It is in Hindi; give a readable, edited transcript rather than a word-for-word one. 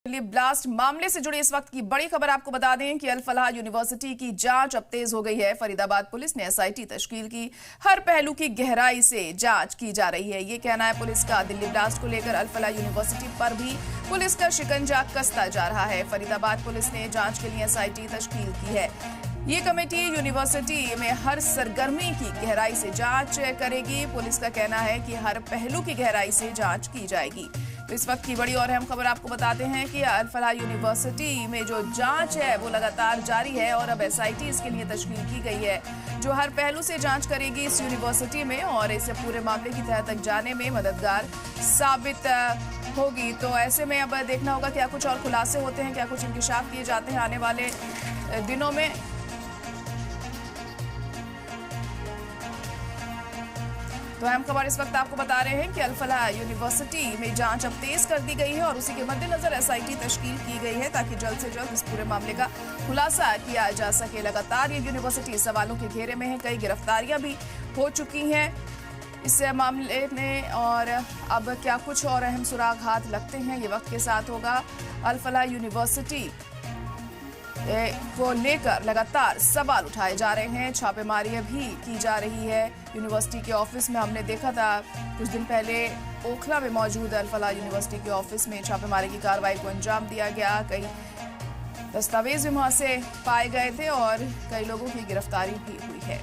दिल्ली ब्लास्ट मामले से जुड़ी इस वक्त की बड़ी खबर आपको बता दें कि अल फलाह यूनिवर्सिटी की जांच अब तेज हो गई है। फरीदाबाद पुलिस ने एसआईटी तश्कील की, हर पहलू की गहराई से जांच की जा रही है, ये कहना है पुलिस का। दिल्ली ब्लास्ट को लेकर अल फलाह यूनिवर्सिटी पर भी पुलिस का शिकंजा कसता जा रहा है। फरीदाबाद पुलिस ने जांच के लिए एसआईटी तश्कील की है। ये कमेटी यूनिवर्सिटी में हर सरगर्मी की गहराई से जांच करेगी। पुलिस का कहना है कि हर पहलू की गहराई से जांच की जाएगी। तो इस वक्त की बड़ी और अहम खबर आपको बताते हैं कि अल फलाह यूनिवर्सिटी में जो जांच है वो लगातार जारी है और अब एसआईटी इसके लिए तश्कील की गई है, जो हर पहलू से जांच करेगी इस यूनिवर्सिटी में और इसे पूरे मामले की तह तक जाने में मददगार साबित होगी। तो ऐसे में अब देखना होगा क्या कुछ और खुलासे होते हैं, क्या कुछ इंकिशाफ किए जाते हैं आने वाले दिनों में। तो अहम खबर इस वक्त आपको बता रहे हैं कि अल फलाह यूनिवर्सिटी में जांच अब तेज कर दी गई है और उसी के मद्देनजर एसआईटी तश्कील की गई है ताकि जल्द से जल्द इस पूरे मामले का खुलासा किया जा सके। लगातार ये यूनिवर्सिटी सवालों के घेरे में है, कई गिरफ्तारियां भी हो चुकी हैं इस मामले में और अब क्या कुछ और अहम सुराग हाथ लगते हैं ये वक्त के साथ होगा। अल फलाह यूनिवर्सिटी को लेकर लगातार सवाल उठाए जा रहे हैं, छापेमारी भी की जा रही है। यूनिवर्सिटी के ऑफिस में हमने देखा था कुछ दिन पहले ओखला में मौजूद अल फलाह यूनिवर्सिटी के ऑफिस में छापेमारी की कार्रवाई को अंजाम दिया गया। कई दस्तावेज भी वहां से पाए गए थे और कई लोगों की गिरफ्तारी भी हुई है।